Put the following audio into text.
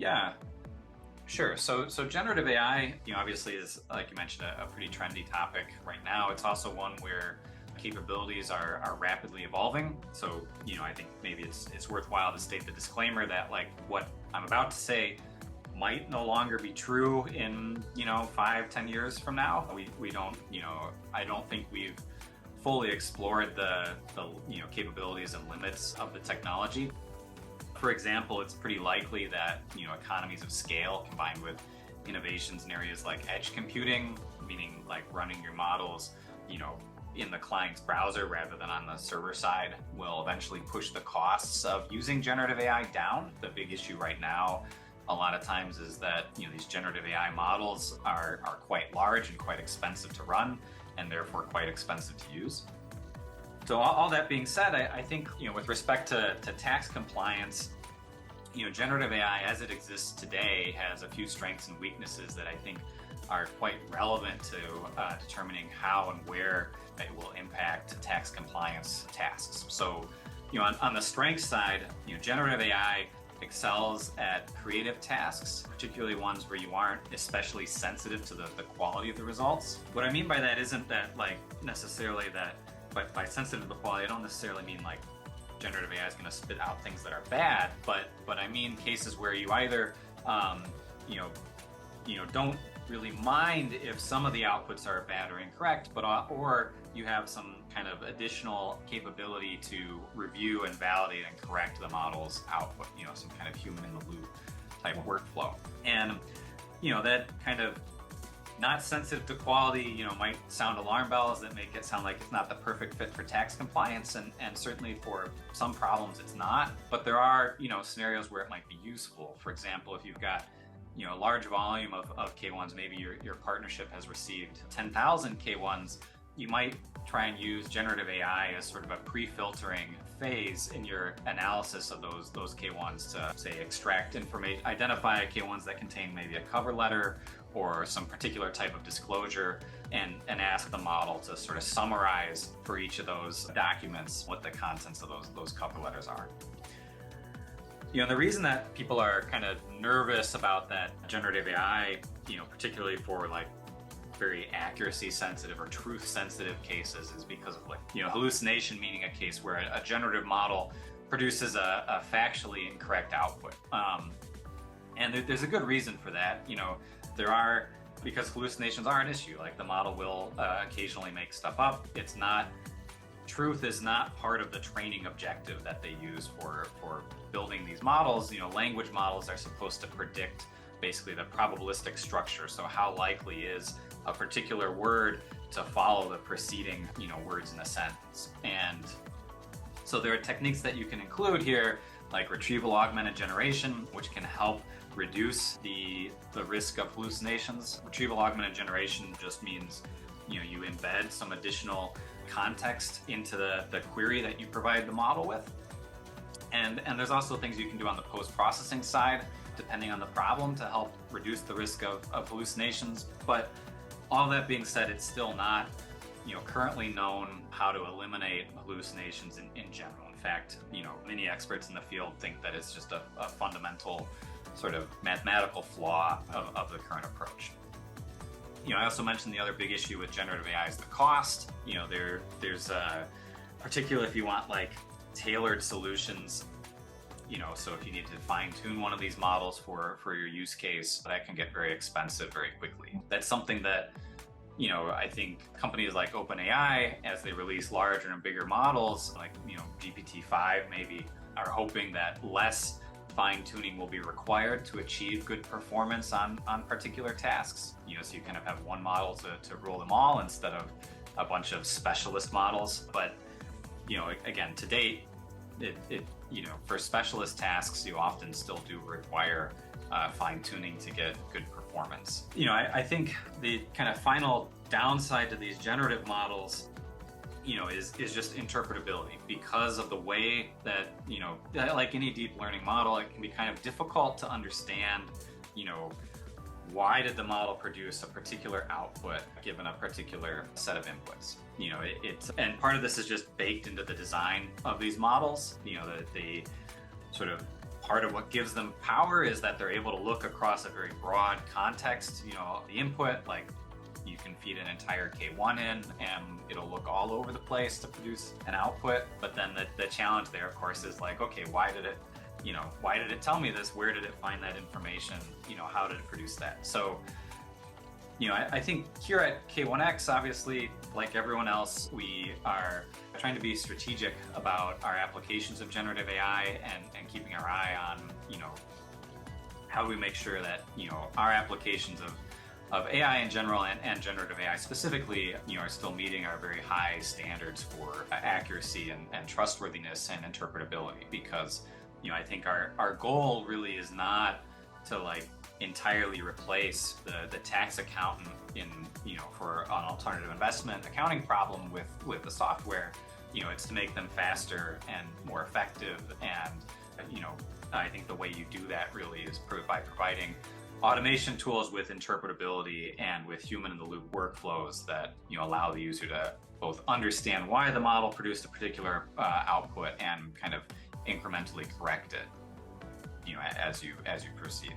Yeah, sure. So generative AI, obviously is, like you mentioned, a pretty trendy topic right now. It's also one where capabilities are rapidly evolving. So, I think maybe it's worthwhile to state the disclaimer that like what I'm about to say might no longer be true in, 5-10 years from now. We don't, I don't think we've fully explored the capabilities and limits of the technology. For example, it's pretty likely that economies of scale combined with innovations in areas like edge computing, meaning like running your models, in the client's browser rather than on the server side, will eventually push the costs of using generative AI down. The big issue right now, a lot of times, is that these generative AI models are quite large and quite expensive to run, and therefore quite expensive to use. So all that being said, I think with respect to tax compliance, generative AI as it exists today has a few strengths and weaknesses that I think are quite relevant to determining how and where it will impact tax compliance tasks. So, on the strength side, generative AI excels at creative tasks, particularly ones where you aren't especially sensitive to the quality of the results. What I mean by that isn't that like necessarily that, but by sensitive to the quality, I don't necessarily mean like generative AI is going to spit out things that are bad, but I mean cases where you either, don't really mind if some of the outputs are bad or incorrect, but or you have some kind of additional capability to review and validate and correct the model's output, some kind of human in the loop type workflow. And, that kind of not sensitive to quality, might sound alarm bells that make it sound like it's not the perfect fit for tax compliance. And certainly for some problems it's not, but there are, scenarios where it might be useful. For example, if you've got a large volume of K1s, maybe your partnership has received 10,000 K1s, you might try and use generative AI as sort of a pre-filtering phase in your analysis of those K1s to, say, extract information, identify K1s that contain maybe a cover letter or some particular type of disclosure, and ask the model to sort of summarize for each of those documents what the contents of those cover letters are. The reason that people are kind of nervous about that generative AI, particularly for like very accuracy sensitive or truth sensitive cases, is because of hallucination, meaning a case where a generative model produces a factually incorrect output. And there's a good reason for that. Because hallucinations are an issue. Like the model will occasionally make stuff up. Truth is not part of the training objective that they use for building these models. Language models are supposed to predict basically the probabilistic structure. So how likely is a particular word to follow the preceding, words in a sentence. And so there are techniques that you can include here, like retrieval augmented generation, which can help reduce the risk of hallucinations. Retrieval augmented generation just means you embed some additional context into the query that you provide the model with. And there's also things you can do on the post-processing side, depending on the problem, to help reduce the risk of hallucinations. But all that being said, it's still not currently known how to eliminate hallucinations in general. In fact, many experts in the field think that it's just a fundamental sort of mathematical flaw of the current approach. I also mentioned the other big issue with generative AI is the cost. There's particularly if you want like tailored solutions, so if you need to fine tune one of these models for your use case, that can get very expensive very quickly. That's something that, I think companies like OpenAI, as they release larger and bigger models, like, GPT-5 maybe, are hoping that less fine-tuning will be required to achieve good performance on particular tasks. So you kind of have one model to rule them all instead of a bunch of specialist models. But, again, to date, for specialist tasks, you often still do require fine-tuning to get good performance. I think the kind of final downside to these generative models is just interpretability, because of the way that, like any deep learning model, it can be kind of difficult to understand, why did the model produce a particular output given a particular set of inputs. And part of this is just baked into the design of these models, the sort of part of what gives them power is that they're able to look across a very broad context. The input, like you can feed an entire K1 in and it'll look all over the place to produce an output. But then the challenge there, of course, is like, okay, why did it tell me this? Where did it find that information? How did it produce that? So, I think here at K1x, obviously, like everyone else, we are trying to be strategic about our applications of generative AI and keeping our eye on, how do we make sure that, our applications of AI in general and generative AI specifically, are still meeting our very high standards for accuracy and trustworthiness and interpretability. Because, I think our goal really is not to entirely replace the tax accountant for an alternative investment accounting problem with the software. It's to make them faster and more effective. And, I think the way you do that really is by providing automation tools with interpretability and with human-in-the-loop workflows that allow the user to both understand why the model produced a particular output and kind of incrementally correct it as you proceed.